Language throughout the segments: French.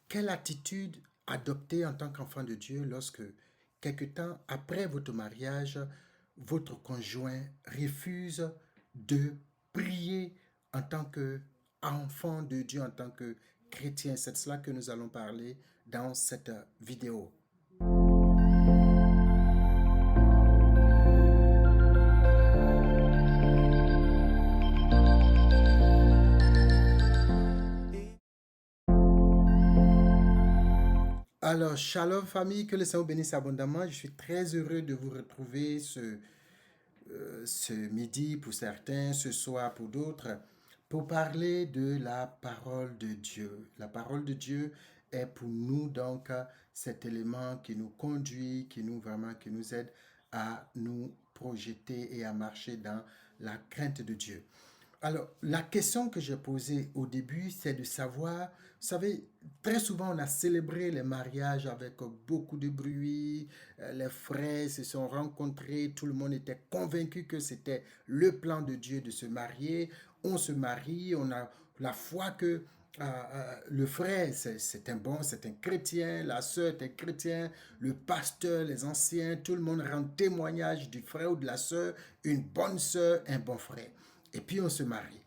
Quelle attitude adopter en tant qu'enfant de Dieu lorsque, quelque temps après votre mariage, votre conjoint refuse de prier en tant qu'enfant de Dieu, en tant que chrétien? C'est de cela que nous allons parler dans cette vidéo. Alors, shalom famille, que le Seigneur vous bénisse abondamment. Je suis très heureux de vous retrouver ce midi pour certains, ce soir pour d'autres, pour parler de la parole de Dieu. La parole de Dieu est pour nous donc cet élément qui nous conduit, qui nous aide à nous projeter et à marcher dans la crainte de Dieu. Alors, la question que j'ai posée au début, c'est de savoir, vous savez, très souvent on a célébré les mariages avec beaucoup de bruit, les frères se sont rencontrés, tout le monde était convaincu que c'était le plan de Dieu de se marier. On se marie, on a la foi que le frère, c'est un chrétien, la sœur est un chrétien, le pasteur, les anciens, tout le monde rend témoignage du frère ou de la sœur, une bonne sœur, un bon frère. Et puis on se marie.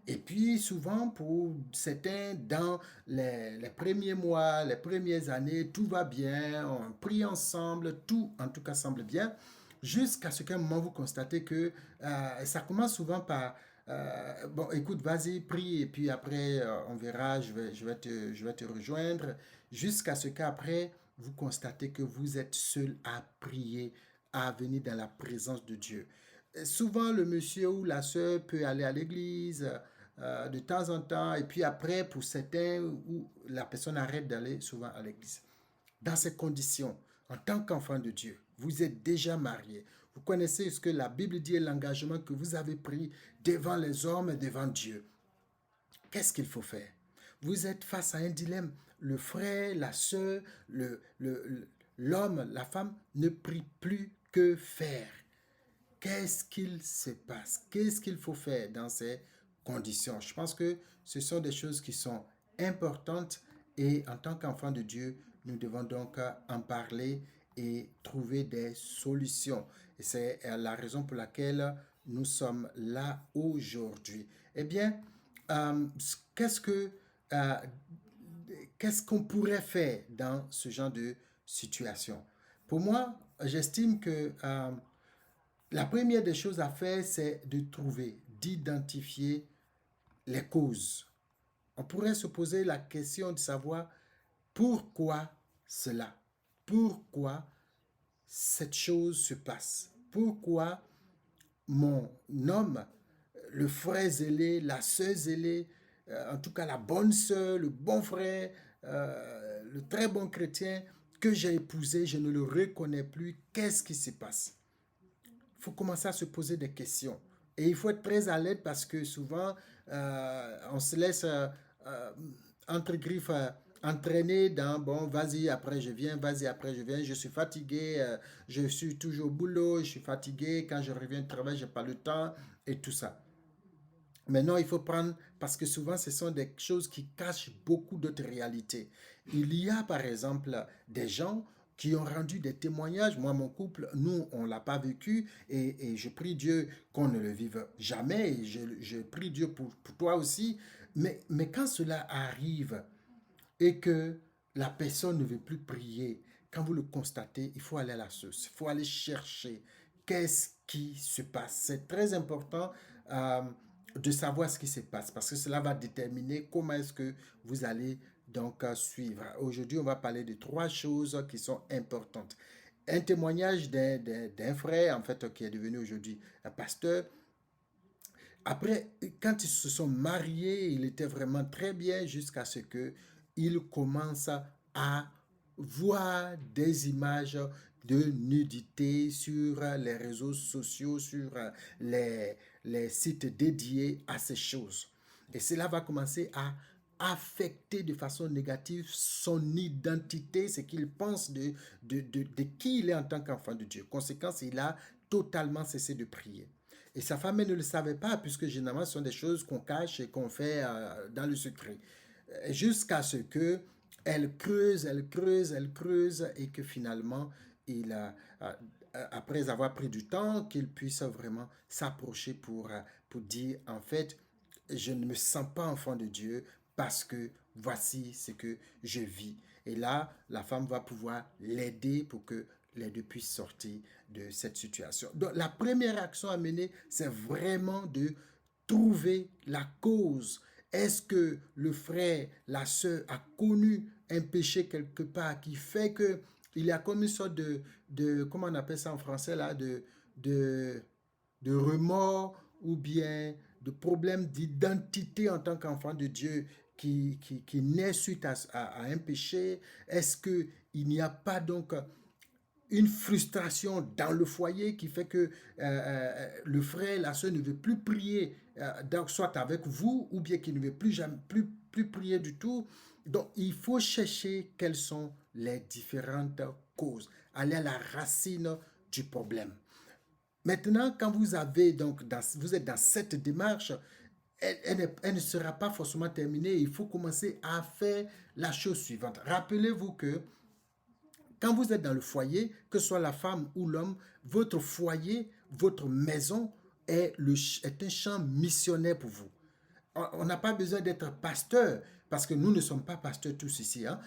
Et puis souvent pour certains, dans les premiers mois, les premières années, tout va bien, on prie ensemble, tout en tout cas semble bien, jusqu'à ce qu'à un moment vous constatez que ça commence souvent par bon, écoute, vas-y, prie, et puis après, on verra, je vais te rejoindre, jusqu'à ce qu'après, vous constatez que vous êtes seul à prier, à venir dans la présence de Dieu. Souvent, le monsieur ou la sœur peut aller à l'église de temps en temps, et puis après, pour certains, où la personne arrête d'aller souvent à l'église. Dans ces conditions, en tant qu'enfant de Dieu, vous êtes déjà marié. Vous connaissez ce que la Bible dit et l'engagement que vous avez pris devant les hommes et devant Dieu. Qu'est-ce qu'il faut faire? Vous êtes face à un dilemme. Le frère, la sœur, l'homme, la femme ne prient plus. Que faire? Qu'est-ce qu'il se passe? Qu'est-ce qu'il faut faire dans ces conditions? Je pense que ce sont des choses qui sont importantes et en tant qu'enfant de Dieu, nous devons donc en parler et trouver des solutions. Et c'est la raison pour laquelle nous sommes là aujourd'hui. Eh bien, euh, qu'est-ce que, euh, qu'est-ce qu'on pourrait faire dans ce genre de situation? Pour moi, j'estime que la première des choses à faire, c'est de trouver, d'identifier les causes. On pourrait se poser la question de savoir pourquoi cela, pourquoi cette chose se passe, pourquoi mon homme, le frère zélé, la sœur zélée, en tout cas la bonne sœur, le bon frère, le très bon chrétien que j'ai épousé, je ne le reconnais plus. Qu'est-ce qui se passe? Il faut commencer à se poser des questions. Et il faut être très à l'aide parce que souvent, on se laisse euh, entre griffes entraîner dans bon, vas-y, après je viens, vas-y, après je viens, je suis fatigué, je suis toujours au boulot, je suis fatigué, quand je reviens de travail, je n'ai pas le temps et tout ça. Maintenant, il faut prendre, parce que souvent, ce sont des choses qui cachent beaucoup d'autres réalités. Il y a, par exemple, des gens qui ont rendu des témoignages. Moi, mon couple, nous, on ne l'a pas vécu et je prie Dieu qu'on ne le vive jamais. Et je prie Dieu pour toi aussi. Mais quand cela arrive et que la personne ne veut plus prier, quand vous le constatez, il faut aller à la source. Il faut aller chercher qu'est-ce qui se passe. C'est très important euh, de savoir ce qui se passe parce que cela va déterminer comment est-ce que vous allez donc suivre. Aujourd'hui, on va parler de trois choses qui sont importantes. Un témoignage d'un frère, en fait, qui est devenu aujourd'hui un pasteur. Après, quand ils se sont mariés, il était vraiment très bien jusqu'à ce que il commence à voir des images de nudité sur les réseaux sociaux, sur les, les sites dédiés à ces choses. Et cela va commencer à affecter de façon négative son identité, ce qu'il pense de qui il est en tant qu'enfant de Dieu. Conséquence, il a totalement cessé de prier. Et sa femme ne le savait pas, puisque généralement ce sont des choses qu'on cache et qu'on fait dans le secret. Jusqu'à ce que Elle creuse, elle creuse, elle creuse et que finalement, il a, après avoir pris du temps, qu'il puisse vraiment s'approcher pour dire, en fait, je ne me sens pas enfant de Dieu parce que voici ce que je vis. Et là, la femme va pouvoir l'aider pour que les deux puissent sortir de cette situation. Donc, la première action à mener, c'est vraiment de trouver la cause. Est-ce que le frère, la sœur a connu un péché quelque part qui fait que il y a comme une sorte comment on appelle ça en français là, de, de remords ou bien de problème d'identité en tant qu'enfant de Dieu qui naît suite à un péché? Est-ce qu'il n'y a pas donc une frustration dans le foyer qui fait que le frère, la soeur ne veut plus prier, soit avec vous, ou bien qu'il ne veut plus, jamais, plus prier du tout. Donc, il faut chercher quelles sont les différentes causes, aller à la racine du problème. Maintenant, quand vous avez donc vous êtes dans cette démarche, elle ne sera pas forcément terminée. Il faut commencer à faire la chose suivante. Rappelez-vous que quand vous êtes dans le foyer, que ce soit la femme ou l'homme, votre foyer, votre maison est un champ missionnaire pour vous. On n'a pas besoin d'être pasteur, parce que nous ne sommes pas pasteurs tous ici, hein?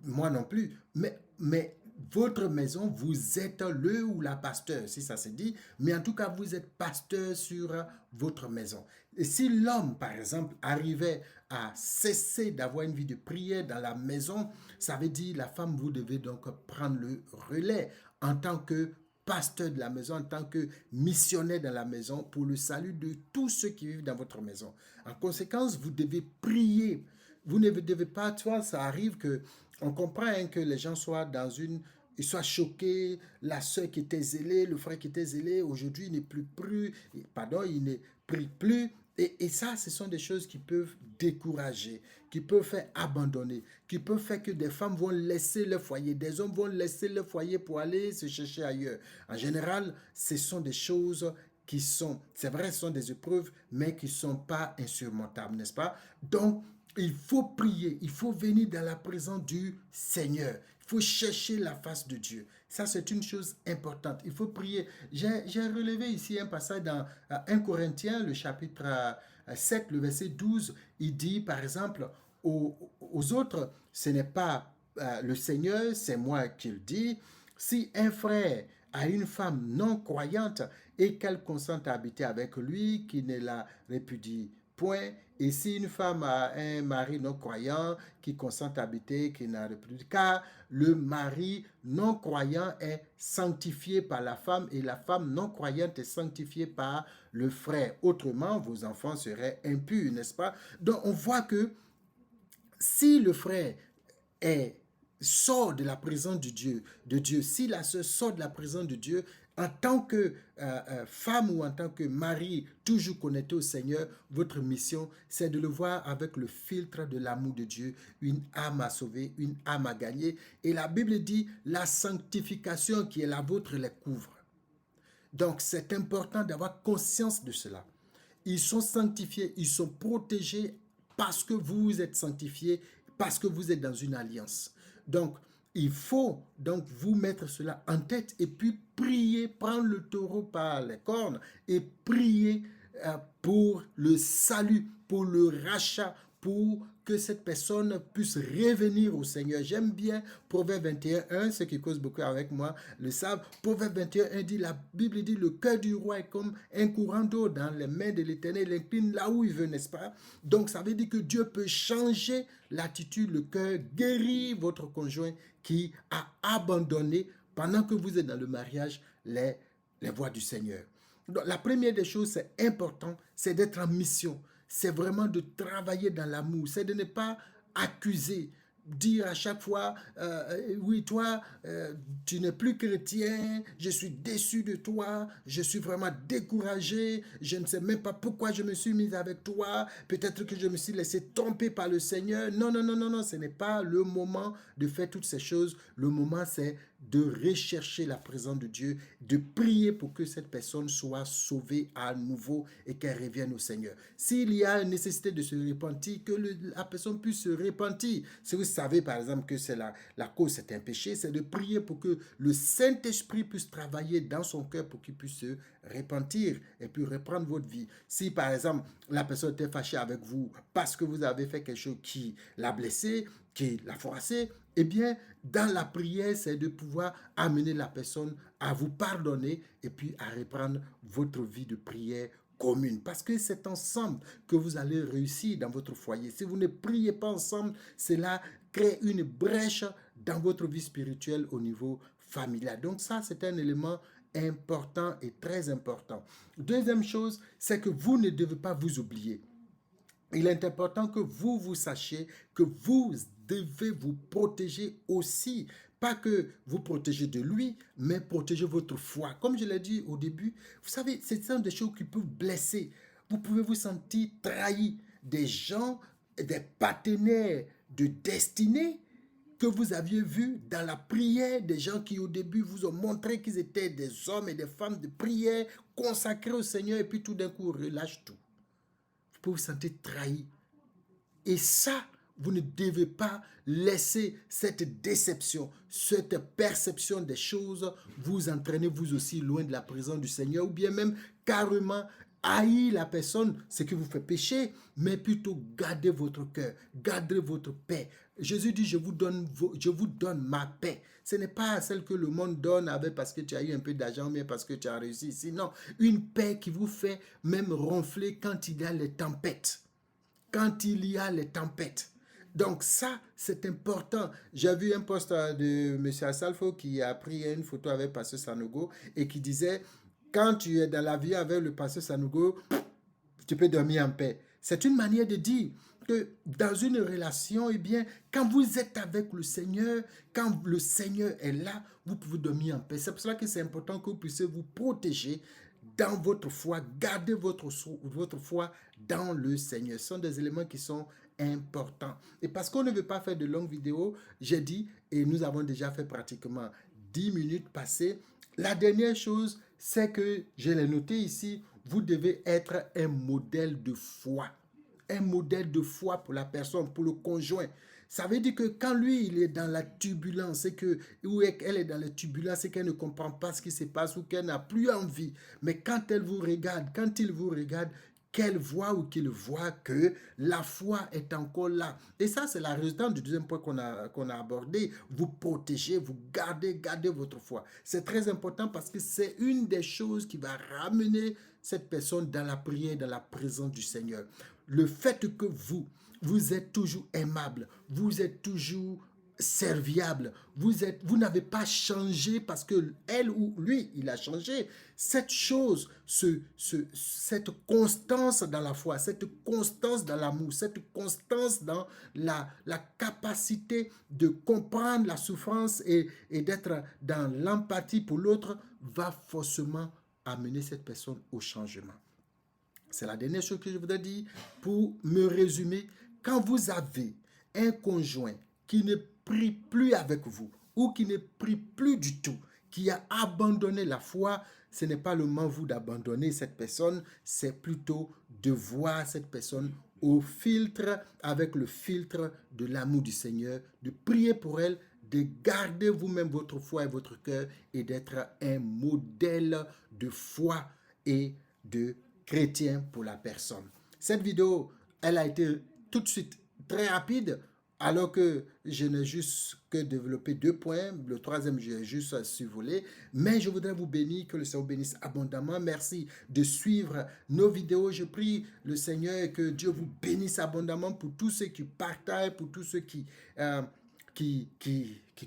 Moi non plus. Mais votre maison, vous êtes le ou la pasteur, si ça se dit. Mais en tout cas, vous êtes pasteur sur votre maison. Et si l'homme, par exemple, arrivait à cesser d'avoir une vie de prière dans la maison, ça veut dire la femme, vous devez donc prendre le relais en tant que pasteur de la maison, en tant que missionnaire dans la maison pour le salut de tous ceux qui vivent dans votre maison. En conséquence, vous devez prier. Vous ne devez pas, tu vois, ça arrive que on comprend hein, que les gens soient dans une ils soient choqués, la soeur qui était zélée, le frère qui était zélé, aujourd'hui il n'est plus, pardon, il ne prie plus. Et ça, ce sont des choses qui peuvent décourager, qui peuvent faire abandonner, qui peuvent faire que des femmes vont laisser leur foyer, des hommes vont laisser leur foyer pour aller se chercher ailleurs. En général, ce sont des choses qui sont, c'est vrai, ce sont des épreuves, mais qui ne sont pas insurmontables, n'est-ce pas? Donc, il faut prier, il faut venir dans la présence du Seigneur. Il faut chercher la face de Dieu. Ça, c'est une chose importante. Il faut prier. J'ai relevé ici un passage dans 1 Corinthiens, le chapitre 7, le verset 12. Il dit, par exemple, aux autres, ce n'est pas le Seigneur, c'est moi qui le dis. Si un frère a une femme non croyante et qu'elle consente à habiter avec lui, qui ne la répudie point. Et si une femme a un mari non croyant qui consent à habiter, qui n'a répudie, car le mari non croyant est sanctifié par la femme et la femme non croyante est sanctifiée par le frère. Autrement, vos enfants seraient impurs, n'est-ce pas? Donc on voit que si le frère est sort de la présence de Dieu, si la sœur sort de la présence de Dieu, en tant que femme ou en tant que mari, toujours connecté au Seigneur, votre mission, c'est de le voir avec le filtre de l'amour de Dieu, une âme à sauver, une âme à gagner. Et la Bible dit, la sanctification qui est la vôtre les couvre. Donc, c'est important d'avoir conscience de cela. Ils sont sanctifiés, ils sont protégés parce que vous êtes sanctifiés, parce que vous êtes dans une alliance. Donc, il faut donc vous mettre cela en tête et puis prier, prendre le taureau par les cornes et prier pour le salut, pour le rachat, pour que cette personne puisse revenir au Seigneur. J'aime bien Proverbe 21.1, ce qui cause beaucoup avec moi le savent. Proverbe 21.1 dit, la Bible dit, le cœur du roi est comme un courant d'eau dans les mains de l'Éternel, il incline là où il veut, n'est-ce pas? Donc ça veut dire que Dieu peut changer l'attitude, le cœur, guérir votre conjoint qui a abandonné pendant que vous êtes dans le mariage les voies du Seigneur. Donc, la première des choses, c'est important, c'est d'être en mission. C'est vraiment de travailler dans l'amour. C'est de ne pas accuser, dire à chaque fois, oui, toi, tu n'es plus chrétien, je suis déçu de toi, je suis vraiment découragé, je ne sais même pas pourquoi je me suis mis avec toi, peut-être que je me suis laissé tromper par le Seigneur. Non, non, non, non, non, ce n'est pas le moment de faire toutes ces choses. Le moment, c'est de rechercher la présence de Dieu, de prier pour que cette personne soit sauvée à nouveau et qu'elle revienne au Seigneur. S'il y a une nécessité de se repentir, que la personne puisse se repentir. Si vous savez par exemple que c'est la cause, c'est un péché, c'est de prier pour que le Saint-Esprit puisse travailler dans son cœur pour qu'il puisse se repentir et puis reprendre votre vie. Si par exemple la personne était fâchée avec vous parce que vous avez fait quelque chose qui l'a blessé, qui l'a froissé, eh bien, dans la prière, c'est de pouvoir amener la personne à vous pardonner et puis à reprendre votre vie de prière commune. Parce que c'est ensemble que vous allez réussir dans votre foyer. Si vous ne priez pas ensemble, cela crée une brèche dans votre vie spirituelle au niveau familial. Donc ça, c'est un élément important et très important. Deuxième chose, c'est que vous ne devez pas vous oublier. Il est important que vous sachiez que vous devez vous protéger aussi. Pas que vous protégez de lui, mais protéger votre foi. Comme je l'ai dit au début, vous savez, ce sont des choses qui peuvent blesser. Vous pouvez vous sentir trahi. Des gens, des partenaires de destinée que vous aviez vus dans la prière, des gens qui au début vous ont montré qu'ils étaient des hommes et des femmes de prière consacrés au Seigneur et puis tout d'un coup relâchent tout. Vous pouvez vous sentir trahi. Et ça, vous ne devez pas laisser cette déception, cette perception des choses vous entraîner vous aussi loin de la présence du Seigneur ou bien même carrément haïr la personne, ce qui vous fait pécher, mais plutôt gardez votre cœur, gardez votre paix. Jésus dit, je vous donne ma paix. Ce n'est pas celle que le monde donne avec parce que tu as eu un peu d'argent, mais parce que tu as réussi ici. Non, une paix qui vous fait même ronfler quand il y a les tempêtes. Quand il y a les tempêtes. Donc ça, c'est important. J'ai vu un post de M. Assalfo qui a pris une photo avec Pasteur Sanogo et qui disait, quand tu es dans l'avion avec le Pasteur Sanogo, tu peux dormir en paix. C'est une manière de dire que dans une relation, eh bien, quand vous êtes avec le Seigneur, quand le Seigneur est là, vous pouvez dormir en paix. C'est pour cela que c'est important que vous puissiez vous protéger dans votre foi, gardez votre foi dans le Seigneur. Ce sont des éléments qui sont importants. Et parce qu'on ne veut pas faire de longues vidéos, j'ai dit, et nous avons déjà fait pratiquement 10 minutes passées, la dernière chose, c'est que, je l'ai noté ici, vous devez être un modèle de foi. Un modèle de foi pour la personne, pour le conjoint. Ça veut dire que quand lui, il est dans la turbulence, ou elle est dans la turbulence, c'est qu'elle ne comprend pas ce qui se passe ou qu'elle n'a plus envie. Mais quand elle vous regarde, quand il vous regarde, qu'elle voit ou qu'il voit que la foi est encore là. Et ça, c'est la résultante du deuxième point qu'on a abordé. Vous protégez, vous gardez votre foi. C'est très important parce que c'est une des choses qui va ramener cette personne dans la prière, dans la présence du Seigneur. Le fait que vous êtes toujours aimable, vous êtes toujours serviable, vous n'avez pas changé parce que elle ou lui, il a changé. Cette chose, cette constance dans la foi, cette constance dans l'amour, cette constance dans la capacité de comprendre la souffrance et d'être dans l'empathie pour l'autre va forcément amener cette personne au changement. C'est la dernière chose que je voudrais dire pour me résumer. Quand vous avez un conjoint qui ne prie plus avec vous ou qui ne prie plus du tout, qui a abandonné la foi, ce n'est pas le moment vous d'abandonner cette personne, c'est plutôt de voir cette personne au filtre, avec le filtre de l'amour du Seigneur, de prier pour elle, de garder vous-même votre foi et votre cœur et d'être un modèle de foi et de chrétien pour la personne. Cette vidéo, elle a été tout de suite très rapide, alors que je n'ai juste que développé 2 points. Le troisième, j'ai juste survolé. Mais je voudrais vous bénir, que le Seigneur bénisse abondamment. Merci de suivre nos vidéos. Je prie le Seigneur et que Dieu vous bénisse abondamment pour tous ceux qui partagent, pour tous ceux qui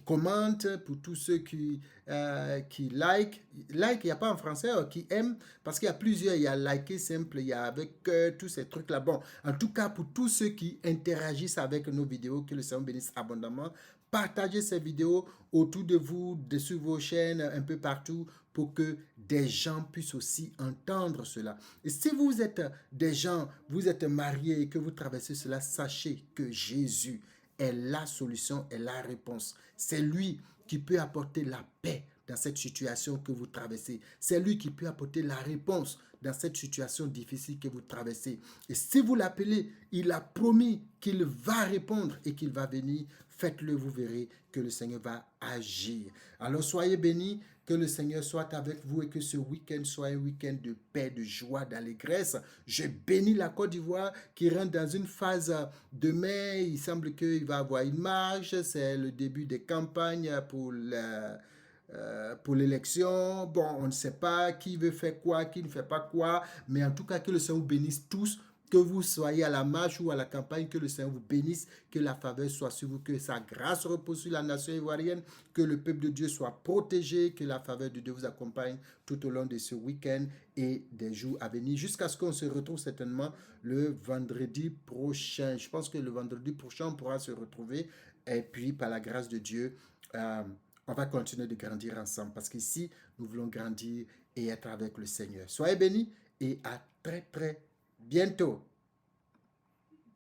commentent, pour tous ceux qui like. Like, il n'y a pas en français, qui aiment, parce qu'il y a plusieurs. Il y a liker simple, il y a avec cœur, tous ces trucs-là. Bon, en tout cas, pour tous ceux qui interagissent avec nos vidéos, que le Seigneur bénisse abondamment. Partagez ces vidéos autour de vous, sur vos chaînes, un peu partout, pour que des gens puissent aussi entendre cela. Et si vous êtes des gens, vous êtes mariés et que vous traversez cela, sachez que Jésus est la solution, est la réponse. C'est lui qui peut apporter la paix dans cette situation que vous traversez. C'est lui qui peut apporter la réponse dans cette situation difficile que vous traversez. Et si vous l'appelez, il a promis qu'il va répondre et qu'il va venir. Faites-le, vous verrez que le Seigneur va agir. Alors soyez bénis, que le Seigneur soit avec vous et que ce week-end soit un week-end de paix, de joie, d'allégresse. Je bénis la Côte d'Ivoire qui rentre dans une phase de mai. Il semble qu'il va y avoir une marche. C'est le début des campagnes pour l'élection. Bon, on ne sait pas qui veut faire quoi, qui ne fait pas quoi, mais en tout cas que le Seigneur vous bénisse tous, que vous soyez à la marche ou à la campagne, que le Seigneur vous bénisse, que la faveur soit sur vous, que sa grâce repose sur la nation ivoirienne, que le peuple de Dieu soit protégé, que la faveur de Dieu vous accompagne tout au long de ce week-end et des jours à venir, jusqu'à ce qu'on se retrouve certainement le vendredi prochain. Je pense que le vendredi prochain, on pourra se retrouver et puis par la grâce de Dieu, on va continuer de grandir ensemble parce qu'ici, nous voulons grandir et être avec le Seigneur. Soyez bénis et à très très bientôt.